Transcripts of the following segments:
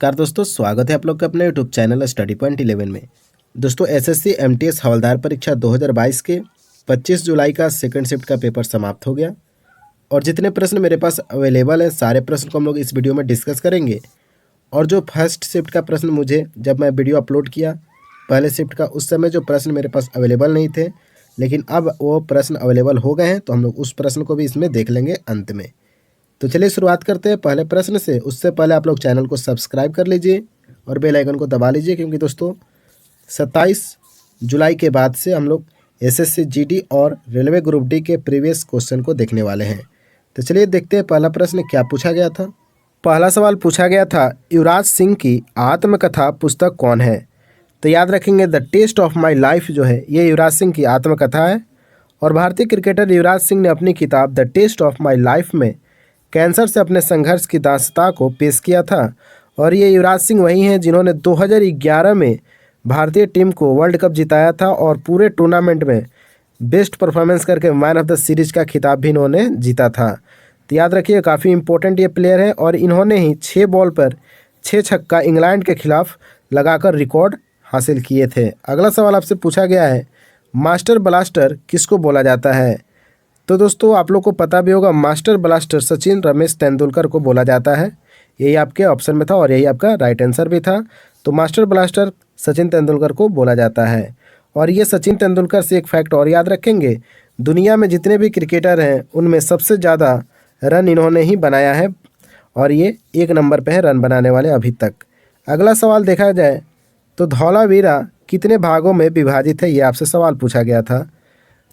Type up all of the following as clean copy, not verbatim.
Car दोस्तों, स्वागत है आप लोग के अपने यूट्यूब चैनल स्टडी पॉइंट 11 में। दोस्तों, एसएससी एमटीएस हवलदार परीक्षा 2022 के 25 जुलाई का सेकंड शिफ्ट का पेपर समाप्त हो गया और जितने प्रश्न मेरे पास अवेलेबल हैं सारे प्रश्न को हम लोग इस वीडियो में डिस्कस करेंगे। और जो फर्स्ट शिफ्ट का प्रश्न मुझे जब मैं वीडियो अपलोड किया पहले शिफ्ट का, उस समय जो प्रश्न मेरे पास अवेलेबल नहीं थे, लेकिन अब वो प्रश्न अवेलेबल हो गए हैं, तो हम लोग उस प्रश्न को भी इसमें देख लेंगे अंत में। तो चलिए शुरुआत करते हैं पहले प्रश्न से। उससे पहले आप लोग चैनल को सब्सक्राइब कर लीजिए और बेल आइकन को दबा लीजिए, क्योंकि दोस्तों 27 जुलाई के बाद से हम लोग एसएससी जीडी और रेलवे ग्रुप डी के प्रीवियस क्वेश्चन को देखने वाले हैं। तो चलिए देखते हैं पहला प्रश्न क्या पूछा गया था। पहला सवाल पूछा गया था, युवराज सिंह की आत्मकथा पुस्तक कौन है? तो याद रखेंगे the test of my life जो है ये युवराज सिंह की आत्मकथा है। और भारतीय क्रिकेटर युवराज सिंह ने अपनी किताब the test of my life में कैंसर से अपने संघर्ष की दास्तां को पेश किया था। और ये युवराज सिंह वही हैं जिन्होंने 2011 में भारतीय टीम को वर्ल्ड कप जिताया था और पूरे टूर्नामेंट में बेस्ट परफॉर्मेंस करके मैन ऑफ द सीरीज का खिताब भी इन्होंने जीता था। तो याद रखिए काफ़ी इंपॉर्टेंट ये प्लेयर है और इन्होंने ही 6 बॉल पर 6 छक्का इंग्लैंड के खिलाफ लगाकर रिकॉर्ड हासिल किए थे। अगला सवाल आपसे पूछा गया है, मास्टर ब्लास्टर किसको बोला जाता है? तो दोस्तों आप लोग को पता भी होगा, मास्टर ब्लास्टर सचिन रमेश तेंदुलकर को बोला जाता है। यही आपके ऑप्शन में था और यही आपका राइट आंसर भी था। तो मास्टर ब्लास्टर सचिन तेंदुलकर को बोला जाता है। और ये सचिन तेंदुलकर से एक फैक्ट और याद रखेंगे, दुनिया में जितने भी क्रिकेटर हैं उनमें सबसे ज़्यादा रन इन्होंने ही बनाया है और ये 1 नंबर पे है रन बनाने वाले अभी तक। अगला सवाल देखा जाए तो धौलावीरा कितने भागों में विभाजित है, ये आपसे सवाल पूछा गया था।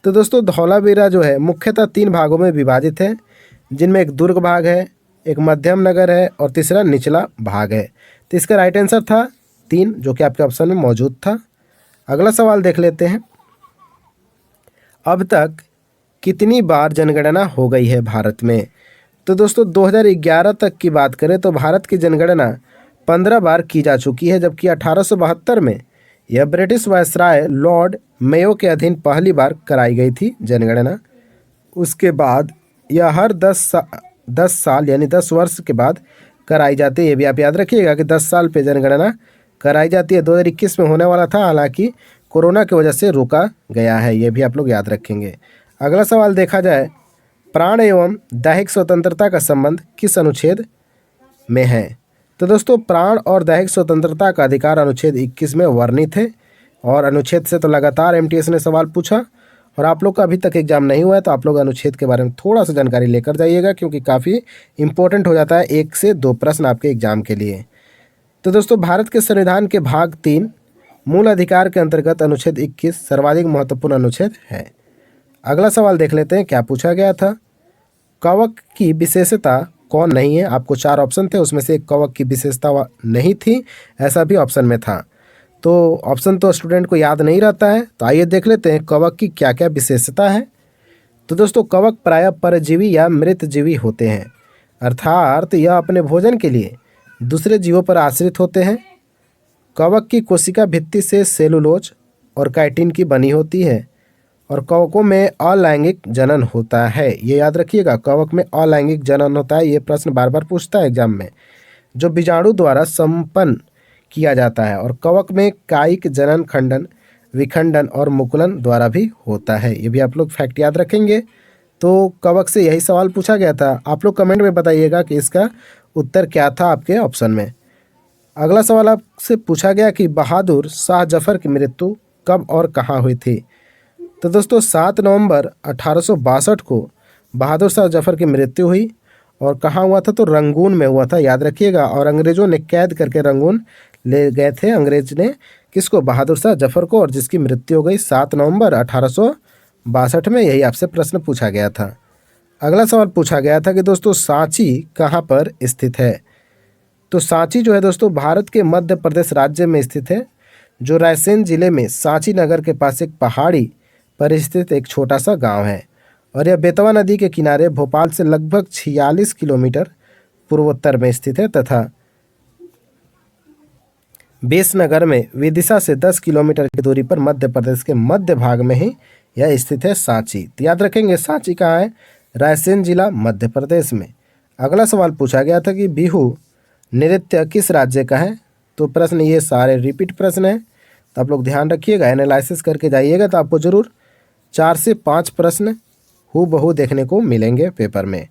तो दोस्तों धौलावीरा जो है मुख्यतः 3 भागों में विभाजित है, जिनमें एक दुर्ग भाग है, एक मध्यम नगर है और तीसरा निचला भाग है। तो इसका राइट आंसर था 3, जो कि आपके ऑप्शन में मौजूद था। अगला सवाल देख लेते हैं, अब तक कितनी बार जनगणना हो गई है भारत में? तो दोस्तों 2011 तक की बात करें तो भारत की जनगणना 15 बार की जा चुकी है, जबकि 1872 में यह ब्रिटिश वायसराय लॉर्ड मेयो के अधीन पहली बार कराई गई थी जनगणना। उसके बाद यह हर 10 साल यानी 10 वर्ष के बाद कराई जाती है। ये भी आप याद रखिएगा कि 10 साल पे जनगणना कराई जाती है। 2021 में होने वाला था, हालांकि कोरोना की वजह से रोका गया है, ये भी आप लोग याद रखेंगे। अगला सवाल देखा जाए, प्राण एवं दैहिक स्वतंत्रता का संबंध किस अनुच्छेद में है? तो दोस्तों प्राण और दैहिक स्वतंत्रता का अधिकार अनुच्छेद 21 में वर्णित है। और अनुच्छेद से तो लगातार एमटीएस ने सवाल पूछा और आप लोग का अभी तक एग्जाम नहीं हुआ है, तो आप लोग अनुच्छेद के बारे में थोड़ा सा जानकारी लेकर जाइएगा, क्योंकि काफ़ी इंपॉर्टेंट हो जाता है 1 से 2 प्रश्न आपके एग्जाम के लिए। तो दोस्तों भारत के संविधान के भाग 3 मूल अधिकार के अंतर्गत अनुच्छेद 21 सर्वाधिक महत्वपूर्ण अनुच्छेद है। अगला सवाल देख लेते हैं क्या पूछा गया था, कवक की विशेषता कौन नहीं है? आपको 4 ऑप्शन थे, उसमें से एक कवक की विशेषता नहीं थी, ऐसा भी ऑप्शन में था। तो ऑप्शन तो स्टूडेंट को याद नहीं रहता है, तो आइए देख लेते हैं कवक की क्या क्या विशेषता है। तो दोस्तों कवक प्रायः परजीवी या मृतजीवी होते हैं, अर्थात यह अपने भोजन के लिए दूसरे जीवों पर आश्रित होते हैं। कवक की कोशिका भित्ति से सेलुलोज और काइटिन की बनी होती है और कवकों में अलैंगिक जनन होता है। ये याद रखिएगा, कवक में अलैंगिक जनन होता है। ये प्रश्न बार बार पूछता है एग्जाम में, जो बीजाणु द्वारा संपन्न किया जाता है। और कवक में कायिक जनन खंडन, विखंडन और मुकुलन द्वारा भी होता है। ये भी आप लोग फैक्ट याद रखेंगे। तो कवक से यही सवाल पूछा गया था। आप लोग कमेंट में बताइएगा कि इसका उत्तर क्या था आपके ऑप्शन में। अगला सवाल आपसे पूछा गया कि बहादुर शाह जफर की मृत्यु कब और कहाँ हुई थी? तो दोस्तों 7 नवंबर 1862 को बहादुर शाह जफर की मृत्यु हुई। और कहाँ हुआ था? तो रंगून में हुआ था, याद रखिएगा। और अंग्रेज़ों ने कैद करके रंगून ले गए थे, अंग्रेज ने किसको? बहादुर शाह जफर को, और जिसकी मृत्यु हो गई 7 नवंबर 1862 में। यही आपसे प्रश्न पूछा गया था। अगला सवाल पूछा गया था कि दोस्तों सांची कहाँ पर स्थित है? तो सांची जो है दोस्तों भारत के मध्य प्रदेश राज्य में स्थित है, जो रायसेन जिले में सांची नगर के पास एक पहाड़ी पर स्थित एक छोटा सा गांव है। और यह बेतवा नदी के किनारे भोपाल से लगभग 46 किलोमीटर पूर्वोत्तर में स्थित है तथा बेसनगर में विदिशा से 10 किलोमीटर की दूरी पर मध्य प्रदेश के मध्य भाग में ही यह स्थित है सांची। तो याद रखेंगे सांची कहाँ है? रायसेन जिला, मध्य प्रदेश में। अगला सवाल पूछा गया था कि बिहू नृत्य किस राज्य का है? तो प्रश्न ये सारे रिपीट प्रश्न हैं, तो आप लोग ध्यान रखिएगा, एनालिसिस करके जाइएगा तो आपको ज़रूर 4 से 5 प्रश्न हूबहू देखने को मिलेंगे पेपर में।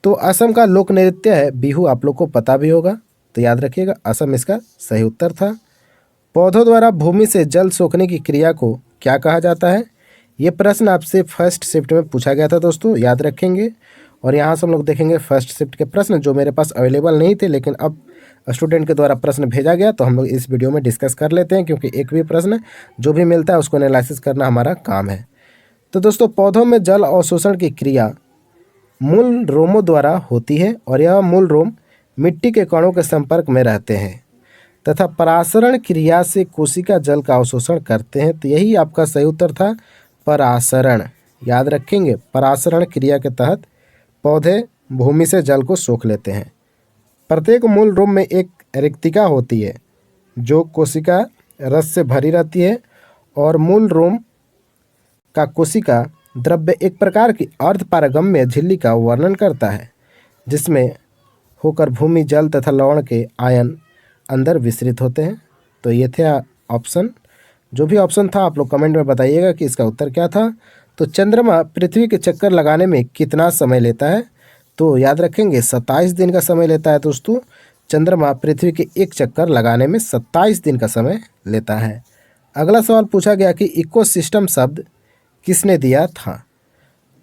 तो असम का लोक नृत्य है बिहू, आप लोग को पता भी होगा, तो याद रखिएगा असम इसका सही उत्तर था। पौधों द्वारा भूमि से जल सोखने की क्रिया को क्या कहा जाता है? ये प्रश्न आपसे फर्स्ट शिफ्ट में पूछा गया था दोस्तों, याद रखेंगे। और यहाँ से हम लोग देखेंगे फर्स्ट शिफ्ट के प्रश्न जो मेरे पास अवेलेबल नहीं थे, लेकिन अब स्टूडेंट के द्वारा प्रश्न भेजा गया तो हम लोग इस वीडियो में डिस्कस कर लेते हैं, क्योंकि एक भी प्रश्न जो भी मिलता है उसको एनालिसिस करना हमारा काम है। तो दोस्तों, पौधों में जल अवशोषण की क्रिया मूल रोमों द्वारा होती है और यह मूल रोम मिट्टी के कणों के संपर्क में रहते हैं तथा परासरण क्रिया से कोशिका जल का अवशोषण करते हैं। तो यही आपका सही उत्तर था, परासरण। याद रखेंगे, परासरण क्रिया के तहत पौधे भूमि से जल को सोख लेते हैं। प्रत्येक मूल रोम में एक रिक्तिका होती है जो कोशिका रस से भरी रहती है और मूल रोम का कोशिका द्रव्य एक प्रकार की अर्धपारगम्य झिल्ली का वर्णन करता है जिसमें होकर भूमि जल तथा लवण के आयन अंदर विस्तृत होते हैं। तो ये थे ऑप्शन। जो भी ऑप्शन था आप लोग कमेंट में बताइएगा कि इसका उत्तर क्या था। तो चंद्रमा पृथ्वी के चक्कर लगाने में कितना समय लेता है? तो याद रखेंगे 27 दिन का समय लेता है दोस्तों। चंद्रमा पृथ्वी के एक चक्कर लगाने में 27 दिन का समय लेता है। अगला सवाल पूछा गया कि इकोसिस्टम शब्द किसने दिया था?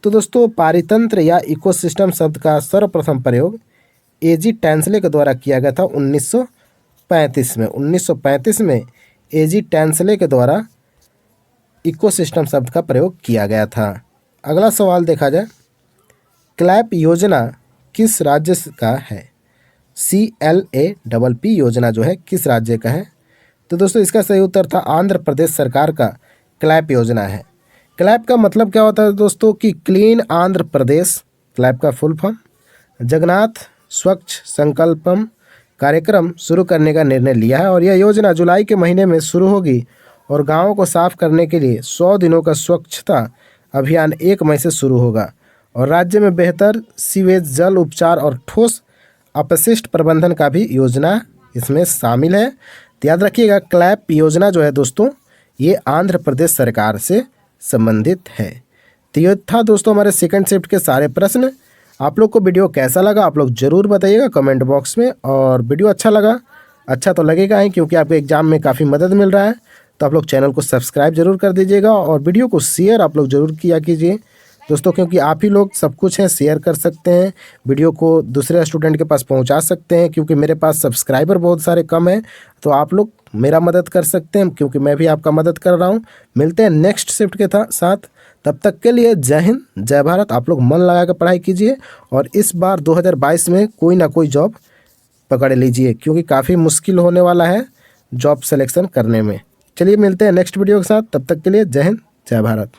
तो दोस्तों, पारितंत्र या इकोसिस्टम शब्द का सर्वप्रथम प्रयोग एजी टैंसले के द्वारा किया गया था 1935 में। 1935 में एजी टैंसले के द्वारा इकोसिस्टम शब्द का प्रयोग किया गया था। अगला सवाल देखा जाए, क्लैप योजना किस राज्य का है? CLAPP योजना जो है किस राज्य का है? तो दोस्तों, इसका सही उत्तर था आंध्र प्रदेश सरकार का क्लैप योजना है। क्लैप का मतलब क्या होता है दोस्तों कि क्लीन आंध्र प्रदेश, क्लैप का फुल फॉर्म। जगन्नाथ स्वच्छ संकल्पम कार्यक्रम शुरू करने का निर्णय लिया है और यह योजना जुलाई के महीने में शुरू होगी और गाँवों को साफ करने के लिए 100 दिनों का स्वच्छता अभियान 1 मई से शुरू होगा और राज्य में बेहतर सीवेज जल उपचार और ठोस अपशिष्ट प्रबंधन का भी योजना इसमें शामिल है। तो याद रखिएगा, क्लैप योजना जो है दोस्तों ये आंध्र प्रदेश सरकार से संबंधित है। तो ये था दोस्तों हमारे सेकंड शिफ्ट के सारे प्रश्न। आप लोग को वीडियो कैसा लगा आप लोग ज़रूर बताइएगा कमेंट बॉक्स में। और वीडियो अच्छा लगा, अच्छा तो लगेगा ही क्योंकि आपके एग्ज़ाम में काफ़ी मदद मिल रहा है, तो आप लोग चैनल को सब्सक्राइब जरूर कर दीजिएगा और वीडियो को शेयर आप लोग ज़रूर किया कीजिए दोस्तों, क्योंकि आप ही लोग सब कुछ हैं, शेयर कर सकते हैं, वीडियो को दूसरे स्टूडेंट के पास पहुंचा सकते हैं। क्योंकि मेरे पास सब्सक्राइबर बहुत सारे कम हैं, तो आप लोग मेरा मदद कर सकते हैं क्योंकि मैं भी आपका मदद कर रहा हूं। मिलते हैं नेक्स्ट शिफ्ट के साथ, तब तक के लिए जय हिंद जय भारत। आप लोग मन लगा कर पढ़ाई कीजिए और इस बार 2022 में कोई ना कोई जॉब पकड़ लीजिए, क्योंकि काफ़ी मुश्किल होने वाला है जॉब सिलेक्शन करने में। चलिए मिलते हैं नेक्स्ट वीडियो के साथ, तब तक के लिए जय हिंद जय भारत।